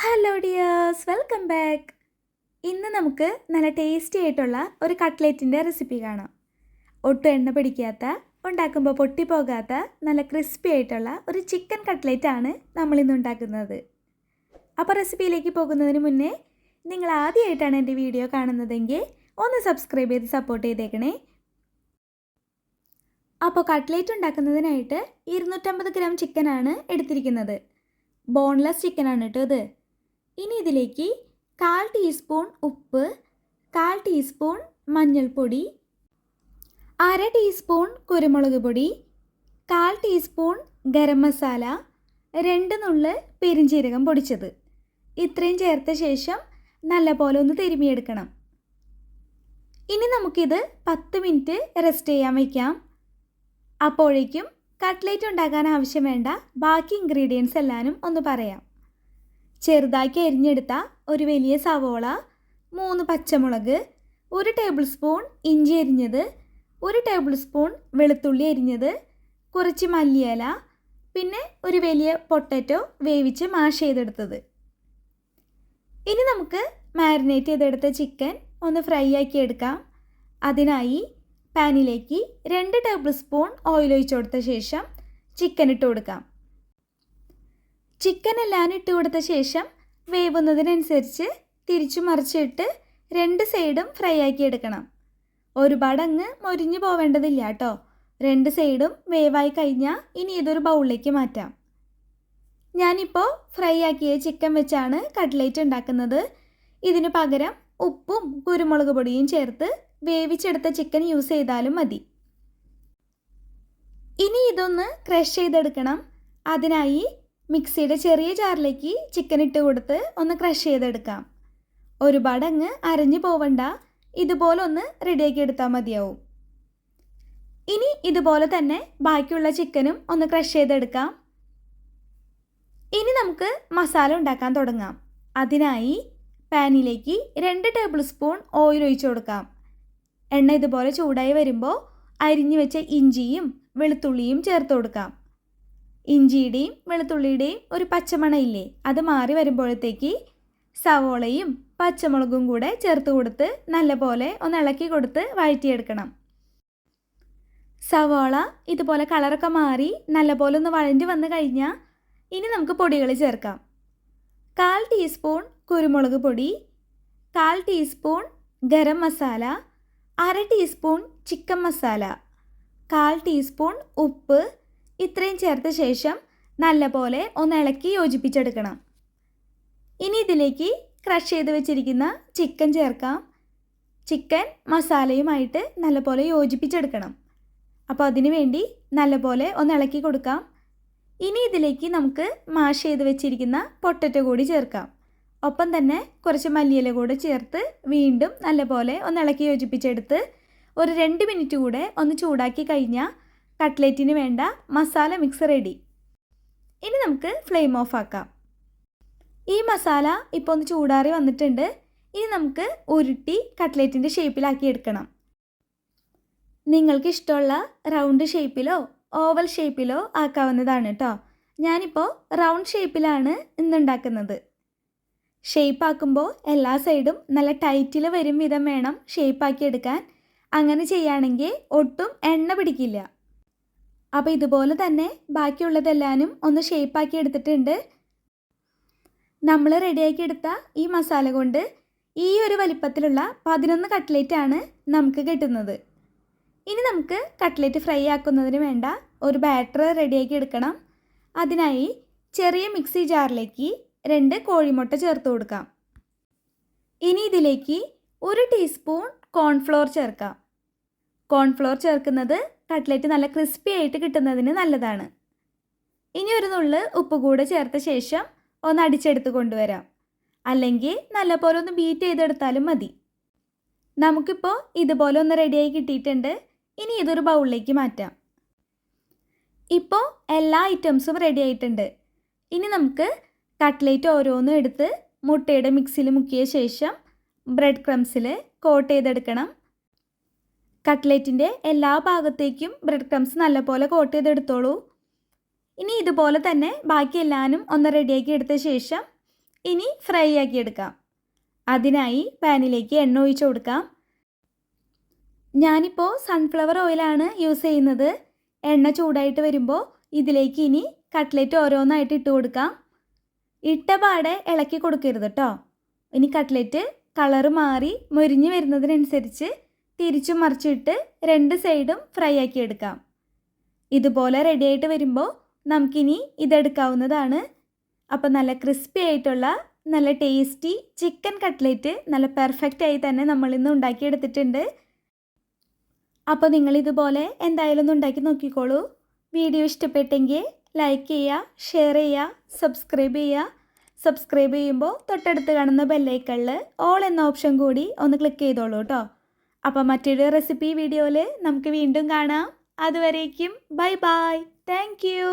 Hello dears, welcome back. ഇന്ന് നമുക്ക് നല്ല ടേസ്റ്റി ആയിട്ടുള്ള ഒരു കട്ട്ലേറ്റിൻ്റെ റെസിപ്പി കാണാം. ഒട്ടും എണ്ണ പിടിക്കാത്ത, ഉണ്ടാക്കുമ്പോൾ പൊട്ടിപ്പോകാത്ത നല്ല ക്രിസ്പി ആയിട്ടുള്ള ഒരു ചിക്കൻ കട്ട്ലേറ്റാണ് നമ്മളിന്ന് ഉണ്ടാക്കുന്നത്. അപ്പോൾ റെസിപ്പിയിലേക്ക് പോകുന്നതിന് മുന്നേ നിങ്ങൾ ആദ്യമായിട്ടാണ് എൻ്റെ വീഡിയോ കാണുന്നതെങ്കിൽ ഒന്ന് സബ്സ്ക്രൈബ് ചെയ്ത് സപ്പോർട്ട് ചെയ്തേക്കണേ. അപ്പോൾ കട്ട്ലേറ്റ് ഉണ്ടാക്കുന്നതിനായിട്ട് 250 ഗ്രാം ചിക്കനാണ് എടുത്തിരിക്കുന്നത്. ബോൺലെസ് ചിക്കനാണ് കേട്ടോ ഇത്. ഇനി ഇതിലേക്ക് 1/4 ടീസ്പൂൺ ഉപ്പ്, 1/4 ടീസ്പൂൺ മഞ്ഞൾപ്പൊടി, 1/2 ടീസ്പൂൺ കുരുമുളക് പൊടി, 1/4 ടീസ്പൂൺ ഗരം മസാല, 2 നുള്ള് പെരിഞ്ജീരകം പൊടിച്ചത്, ഇത്രയും ചേർത്ത ശേഷം നല്ലപോലെ ഒന്ന് തിരുമിയെടുക്കണം. ഇനി നമുക്കിത് 10 മിനിറ്റ് റെസ്റ്റ് ചെയ്യാൻ വയ്ക്കാം. അപ്പോഴേക്കും കട്ട്ലേറ്റ് ഉണ്ടാക്കാൻ ആവശ്യം വേണ്ട ബാക്കി ഇൻഗ്രീഡിയൻസ് എല്ലാനും ഒന്ന് പറയാം. ചെറുതാക്കി അരിഞ്ഞെടുത്ത ഒരു വലിയ സവോള, 3 പച്ചമുളക്, 1 ടേബിൾ സ്പൂൺ ഇഞ്ചി അരിഞ്ഞത്, 1 ടേബിൾ സ്പൂൺ വെളുത്തുള്ളി അരിഞ്ഞത്, കുറച്ച് മല്ലിയില, പിന്നെ ഒരു വലിയ പൊട്ടറ്റോ വേവിച്ച് മാഷ് ചെയ്തെടുത്തത്. ഇനി നമുക്ക് മാരിനേറ്റ് ചെയ്തെടുത്ത ചിക്കൻ ഒന്ന് ഫ്രൈ ആക്കി എടുക്കാം. അതിനായി പാനിലേക്ക് 2 ടേബിൾ സ്പൂൺ ഓയിൽ ഒഴിച്ചു കൊടുത്ത ശേഷം ചിക്കൻ ഇട്ട് കൊടുക്കാം. ചിക്കൻ എല്ലാം ഇട്ട് കൊടുത്ത ശേഷം വേവുന്നതിനനുസരിച്ച് തിരിച്ചു മറിച്ചിട്ട് 2 സൈഡും ഫ്രൈ ആക്കി എടുക്കണം. ഒരുപാട് അങ്ങ് മൊരിഞ്ഞു പോവേണ്ടതില്ല കേട്ടോ. 2 സൈഡും വേവായി കഴിഞ്ഞാൽ ഇനി ഇതൊരു ബൗളിലേക്ക് മാറ്റാം. ഞാനിപ്പോൾ ഫ്രൈ ആക്കിയ ചിക്കൻ വെച്ചാണ് കട്ട്ലേറ്റ് ഉണ്ടാക്കുന്നത്. ഇതിന് പകരം ഉപ്പും കുരുമുളക് പൊടിയും ചേർത്ത് വേവിച്ചെടുത്ത ചിക്കൻ യൂസ് ചെയ്താലും മതി. ഇനി ഇതൊന്ന് ക്രഷ് ചെയ്തെടുക്കണം. അതിനായി മിക്സിയുടെ ചെറിയ ജാറിലേക്ക് ചിക്കൻ ഇട്ട് കൊടുത്ത് ഒന്ന് ക്രഷ് ചെയ്തെടുക്കാം. ഒരുപാട് അങ്ങ് അരഞ്ഞു പോവണ്ട, ഇതുപോലെ ഒന്ന് റെഡിയാക്കി എടുത്താൽ മതിയാവും. ഇനി ഇതുപോലെ തന്നെ ബാക്കിയുള്ള ചിക്കനും ഒന്ന് ക്രഷ് ചെയ്തെടുക്കാം. ഇനി നമുക്ക് മസാല ഉണ്ടാക്കാൻ തുടങ്ങാം. അതിനായി പാനിലേക്ക് 2 ടേബിൾ സ്പൂൺ ഓയിൽ ഒഴിച്ചു കൊടുക്കാം. എണ്ണ ഇതുപോലെ ചൂടായി വരുമ്പോൾ അരിഞ്ഞു വെച്ച ഇഞ്ചിയും വെളുത്തുള്ളിയും ചേർത്ത് കൊടുക്കാം. ഇഞ്ചിയുടെയും വെളുത്തുള്ളിയുടെയും ഒരു പച്ചമണം ഇല്ലേ, അത് മാറി വരുമ്പോഴത്തേക്ക് സവോളയും പച്ചമുളകും കൂടെ ചേർത്ത് കൊടുത്ത് നല്ലപോലെ ഒന്ന് ഇളക്കി കൊടുത്ത് വഴറ്റിയെടുക്കണം. സവോള ഇതുപോലെ കളറൊക്കെ മാറി നല്ലപോലെ ഒന്ന് വഴഞ്ഞു വന്നു കഴിഞ്ഞാൽ ഇനി നമുക്ക് പൊടികൾ ചേർക്കാം. 1/4 ടീസ്പൂൺ കുരുമുളക് പൊടി, 1/4 teaspoon garam masala, 1/2 teaspoon chicken masala, 1/4 teaspoon ഉപ്പ്, ഇത്രയും ചേർത്ത ശേഷം നല്ലപോലെ ഒന്ന് ഇളക്കി യോജിപ്പിച്ചെടുക്കണം. ഇനി ഇതിലേക്ക് ക്രഷ് ചെയ്ത് വെച്ചിരിക്കുന്ന ചിക്കൻ ചേർക്കാം. ചിക്കൻ മസാലയുമായിട്ട് നല്ലപോലെ യോജിപ്പിച്ചെടുക്കണം. അപ്പോൾ അതിനു വേണ്ടി നല്ലപോലെ ഒന്ന് ഇളക്കി കൊടുക്കാം. ഇനി ഇതിലേക്ക് നമുക്ക് മാഷ് ചെയ്ത് വെച്ചിരിക്കുന്ന പൊട്ടറ്റോ കൂടി ചേർക്കാം. ഒപ്പം തന്നെ കുറച്ച് മല്ലിയില കൂടെ ചേർത്ത് വീണ്ടും നല്ലപോലെ ഒന്ന് ഇളക്കി യോജിപ്പിച്ചെടുത്ത് ഒരു 2 മിനിറ്റ് കൂടെ ഒന്ന് ചൂടാക്കി കഴിഞ്ഞാൽ കട്ട്ലേറ്റിന് വേണ്ട മസാല മിക്സ് റെഡി. ഇനി നമുക്ക് ഫ്ലെയിം ഓഫ് ആക്കാം. ഈ മസാല ഇപ്പോൾ ഒന്ന് ചൂടാറി വന്നിട്ടുണ്ട്. ഇനി നമുക്ക് ഉരുട്ടി കട്ട്ലേറ്റിൻ്റെ ഷേപ്പിലാക്കി എടുക്കണം. നിങ്ങൾക്ക് ഇഷ്ടമുള്ള റൗണ്ട് ഷേപ്പിലോ ഓവൽ ഷേപ്പിലോ ആക്കാവുന്നതാണ് കേട്ടോ. ഞാനിപ്പോൾ റൗണ്ട് ഷേപ്പിലാണ് ഇന്നുണ്ടാക്കുന്നത്. ഷേപ്പ് ആക്കുമ്പോൾ എല്ലാ സൈഡും നല്ല ടൈറ്റിൽ വരും വിധം വേണം ഷേപ്പാക്കി എടുക്കാൻ. അങ്ങനെ ചെയ്യുകയാണെങ്കിൽ ഒട്ടും എണ്ണ പിടിക്കില്ല. അപ്പോൾ ഇതുപോലെ തന്നെ ബാക്കിയുള്ളതെല്ലാനും ഒന്ന് ഷേപ്പാക്കി എടുത്തിട്ടുണ്ട്. നമ്മൾ റെഡിയാക്കി എടുത്ത ഈ മസാല കൊണ്ട് ഈ ഒരു വലിപ്പത്തിലുള്ള 11 കട്ട്ലേറ്റാണ് നമുക്ക് കിട്ടുന്നത്. ഇനി നമുക്ക് കട്ട്ലേറ്റ് ഫ്രൈ ആക്കുന്നതിന് വേണ്ട ഒരു ബാറ്റർ റെഡിയാക്കി എടുക്കണം. അതിനായി ചെറിയ മിക്സി ജാറിലേക്ക് 2 കോഴിമുട്ട ചേർത്ത് കൊടുക്കാം. ഇനി ഇതിലേക്ക് 1 ടീസ്പൂൺ കോൺഫ്ലോർ ചേർക്കാം. കോൺഫ്ലോർ ചേർക്കുന്നത് കട്ട്ലേറ്റ് നല്ല ക്രിസ്പി ആയിട്ട് കിട്ടുന്നതിന് നല്ലതാണ്. ഇനി ഒരു നുള്ള് ഉപ്പ് കൂടെ ചേർത്ത ശേഷം ഒന്ന് അടിച്ചെടുത്ത് കൊണ്ടുവരാം. അല്ലെങ്കിൽ നല്ലപോലെ ഒന്ന് ബീറ്റ് ചെയ്തെടുത്താലും മതി. നമുക്കിപ്പോൾ ഇതുപോലെ ഒന്ന് റെഡിയായി കിട്ടിയിട്ടുണ്ട്. ഇനി ഇതൊരു ബൗളിലേക്ക് മാറ്റാം. ഇപ്പോൾ എല്ലാ ഐറ്റംസും റെഡി ആയിട്ടുണ്ട്. ഇനി നമുക്ക് കട്ട്ലേറ്റ് ഓരോന്നും എടുത്ത് മുട്ടയുടെ മിക്സിയിൽ മുക്കിയ ശേഷം ബ്രെഡ് ക്രംസിൽ കോട്ട് ചെയ്തെടുക്കണം. കട്ട്ലേറ്റിൻ്റെ എല്ലാ ഭാഗത്തേക്കും ബ്രെഡ് ക്രംസ് നല്ലപോലെ കോട്ട് ചെയ്തെടുത്തോളൂ. ഇനി ഇതുപോലെ തന്നെ ബാക്കി എല്ലാനും ഒന്ന് റെഡിയാക്കി എടുത്ത ശേഷം ഇനി ഫ്രൈ ആക്കി എടുക്കാം. അതിനായി പാനിലേക്ക് എണ്ണ ഒഴിച്ചു കൊടുക്കാം. ഞാനിപ്പോൾ സൺഫ്ലവർ ഓയിലാണ് യൂസ് ചെയ്യുന്നത്. എണ്ണ ചൂടായിട്ട് വരുമ്പോൾ ഇതിലേക്ക് ഇനി കട്ട്ലറ്റ് ഓരോന്നായിട്ട് ഇട്ട് കൊടുക്കാം. ഇട്ട പാടെ ഇളക്കി കൊടുക്കരുത് കേട്ടോ. ഇനി കട്ട്ലറ്റ് കളറ് മാറി മൊരിഞ്ഞ് വരുന്നതിനനുസരിച്ച് തിരിച്ചും മറിച്ചിട്ട് 2 സൈഡും ഫ്രൈ ആക്കി എടുക്കാം. ഇതുപോലെ റെഡി ആയിട്ട് വരുമ്പോൾ നമുക്കിനി ഇതെടുക്കാവുന്നതാണ്. അപ്പോൾ നല്ല ക്രിസ്പി ആയിട്ടുള്ള നല്ല ടേസ്റ്റി ചിക്കൻ കട്ട്ലറ്റ് നല്ല പെർഫെക്റ്റ് ആയി തന്നെ നമ്മളിന്ന് ഉണ്ടാക്കിയെടുത്തിട്ടുണ്ട്. അപ്പോൾ നിങ്ങളിതുപോലെ എന്തായാലും ഒന്ന് ഉണ്ടാക്കി നോക്കിക്കോളൂ. വീഡിയോ ഇഷ്ടപ്പെട്ടെങ്കിൽ ലൈക്ക് ചെയ്യുക, ഷെയർ ചെയ്യുക, സബ്സ്ക്രൈബ് ചെയ്യുക. സബ്സ്ക്രൈബ് ചെയ്യുമ്പോൾ തൊട്ടടുത്ത് കാണുന്ന ബെല്ലൈക്കണിൽ ഓൾ എന്ന ഓപ്ഷൻ കൂടി ഒന്ന് ക്ലിക്ക് ചെയ്തോളൂ കേട്ടോ. അപ്പോൾ മറ്റൊരു റെസിപ്പി വീഡിയോയിൽ നമുക്ക് വീണ്ടും കാണാം. അതുവരേക്കും ബൈ ബൈ. Thank you.